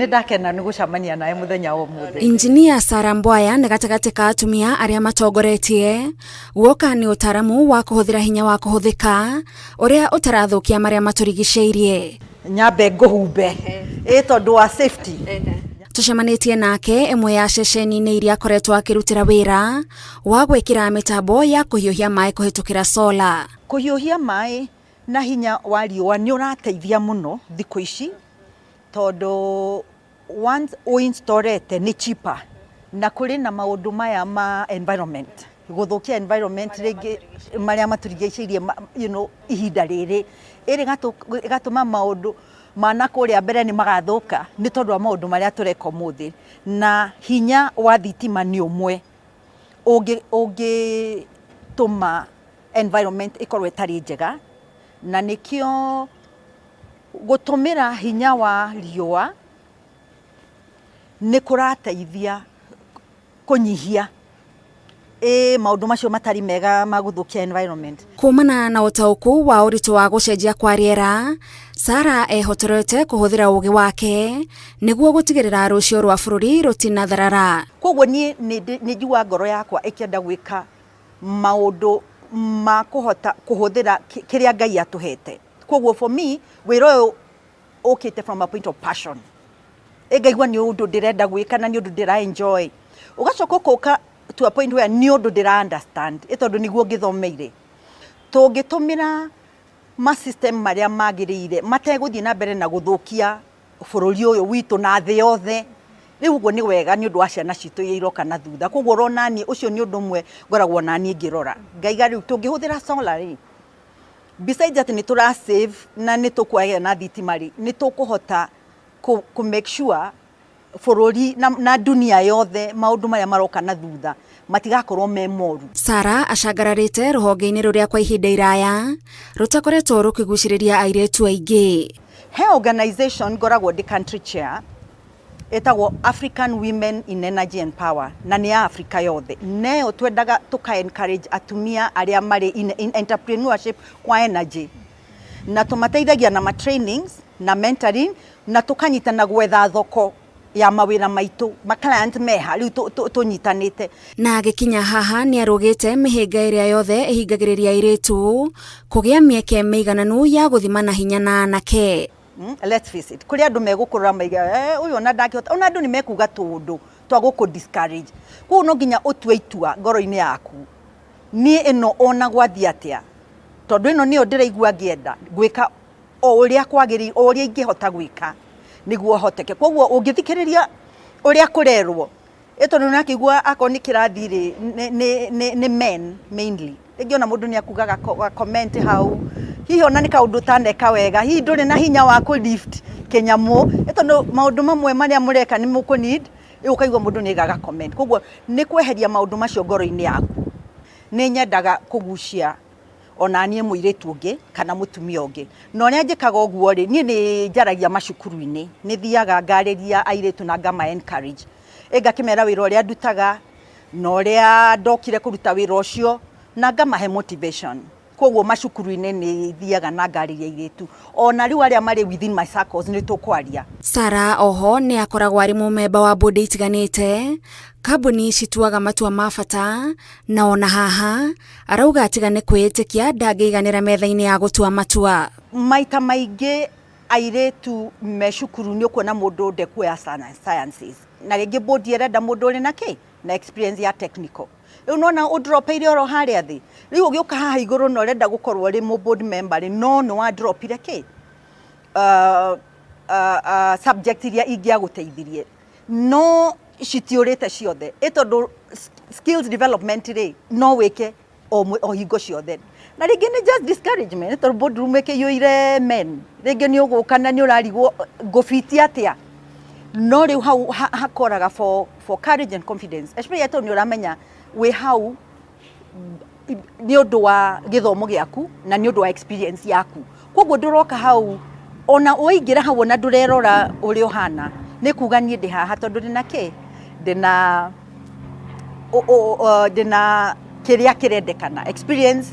Nindakena nĩ gũcamania nawe mũthenya wa ũmũthĩ. Engineer Sarah Mbwaya nĩ gatagatĩ ka atumia arĩa matongoretie guoka nĩ ũtaaramu wa kũhũthĩra hinya wa kũhũthĩka ũrĩa ũtarathũkia marĩa matũrigicĩirie. Nyambe ngũhumbe tondũ wa safety. Tucemanĩtie nake ĩmwe ya ceceni-inĩ iria akoretwo akĩrutĩra wĩra wa gwĩkĩra mĩtambo ya kũhiũhia maĩ kũhĩtũkĩra solar. Kũhiũhia maĩ na hinya wa riũa nĩ ũrateithia mũno thikũ ici tondũ once uinstorete ni cheaper na kuri na maundu maya ma environment guthukia environment rĩngĩ marĩa matũrigicĩirie ihinda rĩrĩ gatũma maundu mana kũrĩa mbere ni magathũka ni tondũ wa maundu marĩa tureka ũmũthĩ na hinya wa thitima ni ũmwe ũngĩtũma environment ikorwo ĩtarĩ njega na nikio gutumira hinya wa riũa ni kurateithia kunyihia maundu macio matari mega ma guthukia environment. Kumana na ũtaũku wa ũritũ wa gũcenjia kwa rĩera, Sarah ehotorete kũhũthĩra ũũgĩ wake nĩguo gũtigĩrĩra rũciũ rwa bũrũri rũtinatharara. Koguo niĩ nĩ njigua ngoro yakwa ĩkĩenda gwĩka maundu ma kũhũthĩra kĩrĩa Ngai atũhete. Koguo for me wĩra ũyũ ũkĩte from a point of passion. Ngaigua nĩ ũndũ ndĩrenda gwĩka na nĩ ũndũ ndĩra enjoy. Ũgacoka ũkoka to a point where nĩ ũndũ ndĩra understand tondũ nĩguo ngĩthomeire. Tũngĩtũmĩra ma system marĩa magĩrĩire mategũthiĩ na mbere na gũthũkia bũrũri ũyũ witũ na thĩ yothe. Rĩu ũguo nĩ wega nĩ ũndũ wa ciana citũ iria iroka na thutha. Koguo ũrona niĩ ũcio nĩ ũndũ ũmwe ngoragwo na niĩ ngĩrora. Ngaiga rĩu tũngĩhũthĩra solar rĩ, besides that ni tura save na ni tukwagĩa na thitima rĩ, ni tukuhota ku make sure bũrũri na dunia yothe maundu marĩa maroka na thutha matigakorwo me moru. Sarah acangararĩte rũhonge-inĩ rũrĩa kwa ihinda iraya rũtakoretwo rũkĩgucĩrĩria airĩtu aingĩ. He organization ngoragwo ndi country chair etagwo African Women in Energy and Power na ni ya Africa yothe. Neo twendaga tuka encourage atumia arĩa marĩ in entrepreneurship kwa energy na tumateithagia na ma trainings na mentoring na tukanyitana gwetha thoko ya mawĩra maitũ ma client meha rĩu tũnyitanĩte. Na agĩkinya haha nĩ arũgĩte mĩhĩnga ĩrĩa yothe ĩhingagĩrĩria airĩtu kũgĩa mĩeke mĩigananu ya gũthimana hinya na anake. Let's face it, kuri andu megũkũrora maiga uyu ona ndakĩhota ona andu nĩ mekuga tũndũ twa gũkũ discourage. Koguo no nginya ũtue itua ngoro-inĩ yaku niĩ ĩno ona gwathi atĩa tondũ ĩno nĩyo ndĩraigua ngĩenda gwĩka o ũrĩa kwagĩrĩire o ũrĩa ingĩhota gwĩka nĩguo hoteke. Koguo ũngĩthikĩrĩria ũrĩa kũrerwo tondũ nakĩigua akoni kĩrathi rĩ nĩ men mainly rĩngĩ ona mũndũ nĩ akugaga comment hau hihi ona nĩ kaũndũ taneka wega hihi ndũrĩ na hinya wa kũ lift kĩnyamũ tondũ maũndũ mamwe marĩa mũreka nĩ mũkũ need ũkaigua mũndũ nĩ gaga comment. Koguo nĩ kweheria maũndũ macio ngoro-inĩ yaku. Nĩ nyendaga kũgucia ona niĩ mũirĩtu ũngĩ kana mũtumia ũngĩ. Na ũrĩa njĩkaga ũguo rĩ niĩ nĩ njaragia macukuru-inĩ nĩ thiaga ngarĩria airĩtu na ngama encourage ngakĩmera wĩra ũrĩa ndutaga na ũrĩa ndokire kũruta wĩra ũcio na ngamahe motivation. Koguo macukuru-inĩ nĩ thiaga na ngarĩria airĩtu ona rĩu arĩa marĩ within my circles nĩ tũkwaria. Sarah oho nĩ akoragwo arĩ mũmemba wa bondi itiganĩte kambuni cituaga matua ma bata na ona haha arauga atiga nĩ kwĩĩtĩkia ndangĩiganĩra metha-inĩ ya gũtua matua. Maita maingĩ airĩtu me cukuru nĩ ũkuona mũndũ ndekuoya sciences na rĩngĩ bondi ĩrenda mũndũ ũrĩ na kĩ na experience ya technical. Rĩu nona ũdropeire oro harĩa thĩ rĩu ũgĩũka haha igũrũ na ũrenda gũkorwo ũrĩ mũ board member no nĩ wa dropire kĩ subject iria ingĩagũteithirie no citiũrĩte ciothe tondũ skills development rĩ no wĩke o hingo ciothe na rĩngĩ nĩ just discouragement tondũ board room ĩkĩiyũire men rĩngĩ nĩ ũgũka na nĩ ũrarigwo ngũbiti atĩa no rĩu hau hakoraga for courage and confidence especially tondũ nĩ ũramenya wĩ hau nĩ ũndũ wa gĩthomo gĩaku na nĩ ũndũ wa experience yaku. Koguo ndũroka hau ona ũingĩra hau ona ndũrerora ũrĩa ũhana nĩ kuga niĩ ndĩ haha tondũ ndĩna kĩ ndĩna kĩrĩa kĩrendekana experience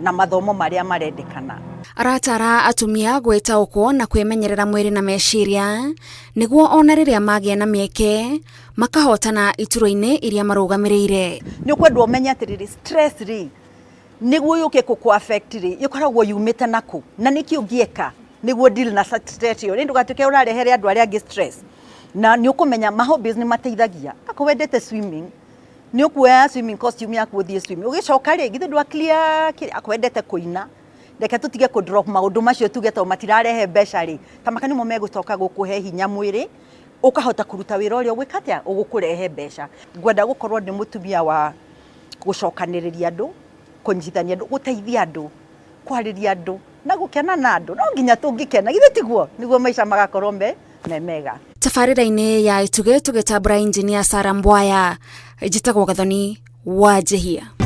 na mathomo marĩa marendekana. Aratara atumia gwĩtaũkwo na kwĩmenyerera mwĩrĩ na meciria nĩguo ona rĩrĩa magĩa na mĩeke makahotana iturwa-inĩ iria marũgamĩrĩire. Nĩ ũkwendwo ũmenye atĩrĩrĩ, stress rĩ nĩguo yũke kũkũ affect rĩ ĩkoragwo yumĩte nakũ na nĩkĩ ũngĩeka nĩguo deal na stress ĩyo. Nĩ ndũgatuĩke ũrarehere andũ arĩa angĩ stress. Na nĩ ũkũmenya ma hobbies nĩ mateithagia. Akorwo wendete swimming nĩ ũkuoya swimming costume yaku ũthiĩ swim. Ũgĩcoka rĩ githĩ ndwa clear akorwo wendete kũina reke tũtige kũ drop maũndũ macio tuge to matirarehe mbeca rĩ ta maka nĩmo megũcoka gũkũhe hinya mwĩrĩ ũkahota kũruta wĩra ũrĩa ũgwĩka atĩa ũgũkũrehe mbeca. Ngwenda gũkorwo ndĩ mũtumia wa gũcokanĩrĩria andũ, kũnyitithania andũ, gũteithia andũ, kwarĩria andũ na gũkena na andũ. No nginya tũngĩkena githĩ tiguo nĩguo maica magakorwo me mega. Tabarĩra-inĩ ya Ituge tũgĩtambũra engineer Mbwaya, njĩtagwo Gathoni wa Njehia.